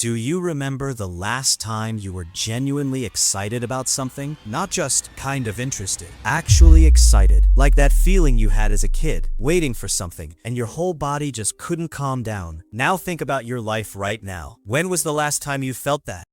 Do you remember the last time you were genuinely excited about something? Not just kind of interested, actually excited. Like that feeling you had as a kid, waiting for something, and your whole body just couldn't calm down. Now think about your life right now. When was the last time you felt that?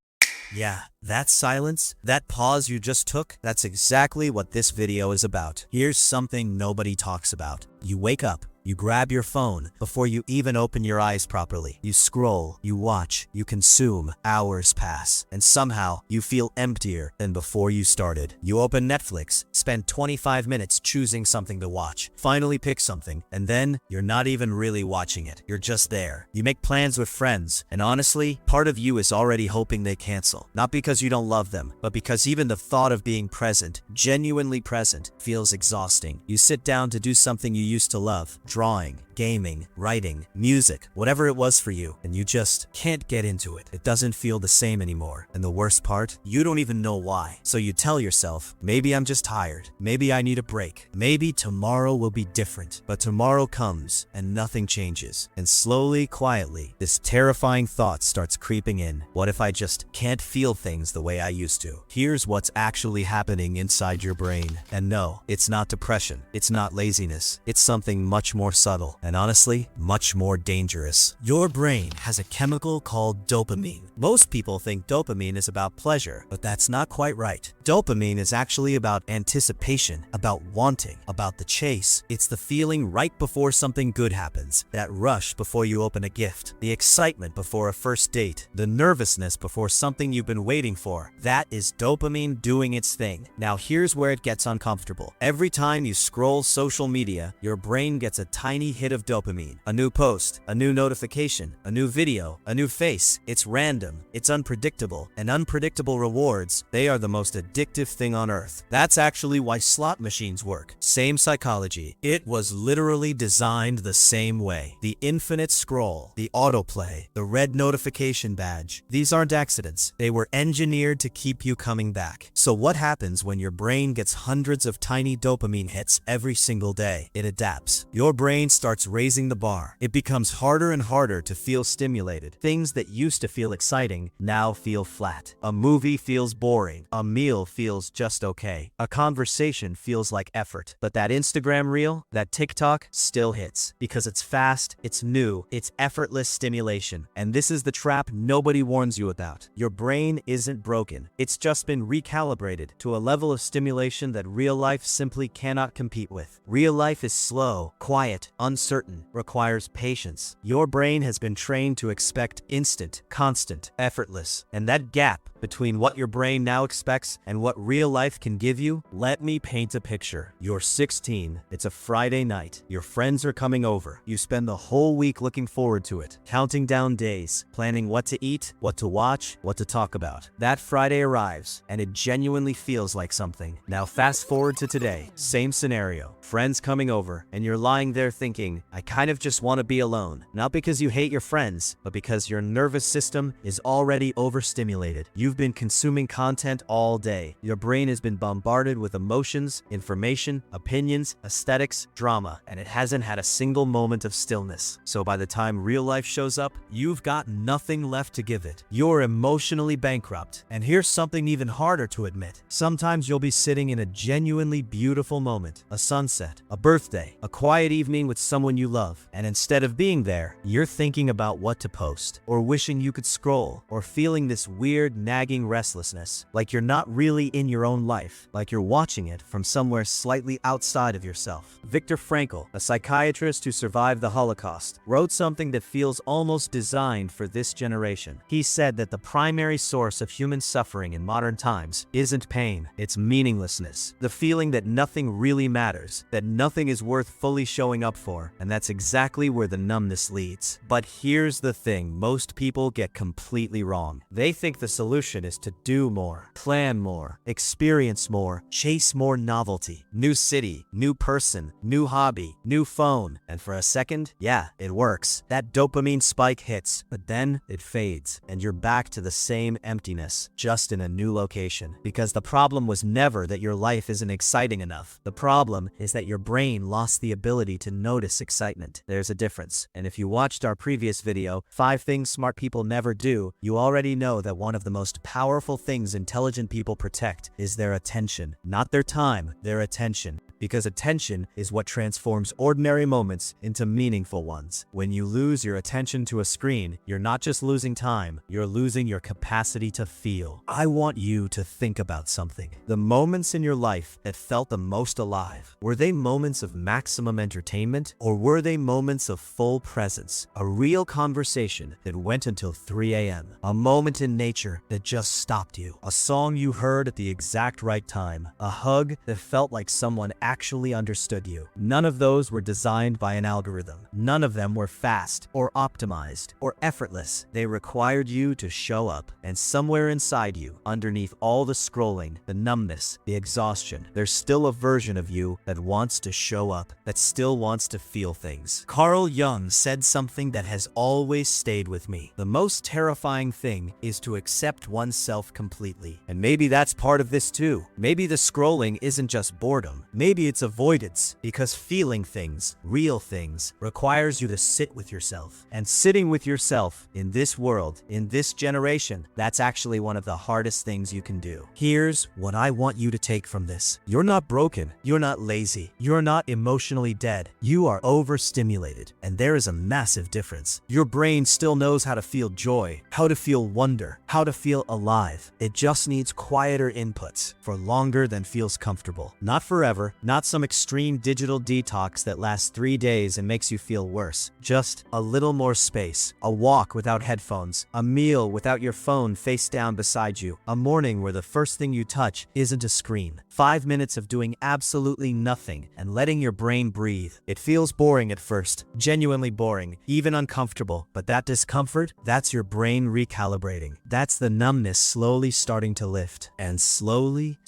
Yeah, that silence, that pause you just took, that's exactly what this video is about. Here's something nobody talks about. You wake up. You grab your phone before you even open your eyes properly. You scroll, you watch, you consume, hours pass, and somehow you feel emptier than before you started. You open Netflix, spend 25 minutes choosing something to watch, finally pick something, and then you're not even really watching it. You're just there. You make plans with friends, and honestly, part of you is already hoping they cancel. Not because you don't love them, but because even the thought of being present, genuinely present, feels exhausting. You sit down to do something you used to love. Drawing, gaming, writing, music, whatever it was for you, and you just can't get into it. It doesn't feel the same anymore. And the worst part, you don't even know why. So you tell yourself, maybe I'm just tired. Maybe I need a break. Maybe tomorrow will be different. But tomorrow comes and nothing changes. And slowly, quietly, this terrifying thought starts creeping in. What if I just can't feel things the way I used to? Here's what's actually happening inside your brain. And no, it's not depression. It's not laziness. It's something much more subtle, and honestly, much more dangerous. Your brain has a chemical called dopamine. Most people think dopamine is about pleasure, but that's not quite right. Dopamine is actually about anticipation, about wanting, about the chase. It's the feeling right before something good happens, that rush before you open a gift, the excitement before a first date, the nervousness before something you've been waiting for. That is dopamine doing its thing. Now here's where it gets uncomfortable. Every time you scroll social media, your brain gets a tiny hit of dopamine. A new post, a new notification, a new video, a new face. It's random, it's unpredictable, and unpredictable rewards, they are the most addictive thing on earth. That's actually why slot machines work. Same psychology. It was literally designed the same way. The infinite scroll, the autoplay, the red notification badge. These aren't accidents. They were engineered to keep you coming back. So what happens when your brain gets hundreds of tiny dopamine hits every single day? It adapts. Your brain starts raising the bar. It becomes harder and harder to feel stimulated. Things that used to feel exciting now feel flat. A movie feels boring. A meal feels just okay. A conversation feels like effort. But that Instagram reel, that TikTok, still hits. Because it's fast, it's new, it's effortless stimulation. And this is the trap nobody warns you about. Your brain isn't broken. It's just been recalibrated to a level of stimulation that real life simply cannot compete with. Real life is slow, quiet, uncertain, requires patience. Your brain has been trained to expect instant, constant, effortless. And that gap between what your brain now expects and what real life can give you, let me paint a picture. You're 16, it's a Friday night, your friends are coming over. You spend the whole week looking forward to it, counting down days, planning what to eat, what to watch, what to talk about. That Friday arrives, and it genuinely feels like something. Now fast forward to today, same scenario. Friends coming over, and you're lying there thinking, I kind of just want to be alone. Not because you hate your friends, but because your nervous system is already overstimulated. You've been consuming content all day. Your brain has been bombarded with emotions, information, opinions, aesthetics, drama, and it hasn't had a single moment of stillness. So by the time real life shows up, you've got nothing left to give it. You're emotionally bankrupt. And here's something even harder to admit. Sometimes you'll be sitting in a genuinely beautiful moment, a sunset, a birthday, a quiet evening with someone you love, and instead of being there, you're thinking about what to post, or wishing you could scroll, or feeling this weird, nagging restlessness, like you're not really in your own life, like you're watching it from somewhere slightly outside of yourself. Viktor Frankl, a psychiatrist who survived the Holocaust, wrote something that feels almost designed for this generation. He said that the primary source of human suffering in modern times isn't pain, it's meaninglessness. The feeling that nothing really matters, that nothing is worth fully showing up for, and that's exactly where the numbness leads. But here's the thing most people get completely wrong. They think the solution is to do more, plan more, experience more, chase more novelty. New city, new person, new hobby, new phone. And for a second, yeah, it works. That dopamine spike hits, but then it fades, and you're back to the same emptiness, just in a new location. Because the problem was never that your life isn't exciting enough. The problem is that your brain lost the ability to notice excitement. There's a difference. And if you watched our previous video, 5 things smart people never do, you already know that one of the most powerful things intelligent people protect is their attention. Not their time, their attention. Because attention is what transforms ordinary moments into meaningful ones. When you lose your attention to a screen, you're not just losing time, you're losing your capacity to feel. I want you to think about something. The moments in your life that felt the most alive, were they moments of maximum entertainment, or were they moments of full presence? A real conversation that went until 3 a.m. A moment in nature that just stopped you. A song you heard at the exact right time. A hug that felt like someone actually understood you. None of those were designed by an algorithm. None of them were fast or optimized or effortless. They required you to show up, and somewhere inside you, underneath all the scrolling, the numbness, the exhaustion, there's still a version of you that wants to show up, that still wants to feel things. Carl Jung said something that has always stayed with me. The most terrifying thing is to accept oneself completely. And maybe that's part of this too. Maybe the scrolling isn't just boredom. Maybe it's avoidance, because feeling things, real things, requires you to sit with yourself. And sitting with yourself in this world, in this generation, that's actually one of the hardest things you can do. Here's what I want you to take from this. You're not broken. You're not lazy. You're not emotionally dead. You are overstimulated. And there is a massive difference. Your brain still knows how to feel joy, how to feel wonder, how to feel alive. It just needs quieter inputs for longer than feels comfortable. Not forever, not some extreme digital detox that lasts 3 days and makes you feel worse. Just a little more space. A walk without headphones. A meal without your phone face down beside you. A morning where the first thing you touch isn't a screen. 5 minutes of doing absolutely nothing and letting your brain breathe. It feels boring at first. Genuinely boring. Even uncomfortable. But that discomfort, that's your brain recalibrating. That's the numbness slowly starting to lift. And slowly,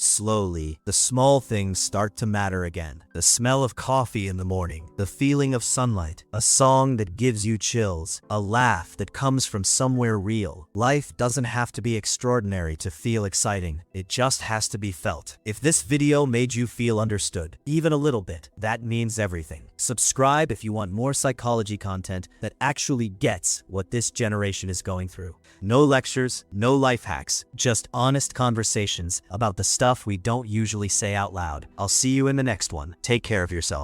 the small things start to matter again. The smell of coffee in the morning, the feeling of sunlight, a song that gives you chills, a laugh that comes from somewhere real. Life doesn't have to be extraordinary to feel exciting. It just has to be felt. If this video made you feel understood, even a little bit, that means everything. Subscribe if you want more psychology content that actually gets what this generation is going through. No lectures, no life hacks, just honest conversations about the stuff we don't usually say out loud. I'll see you in the next one. Take care of yourself.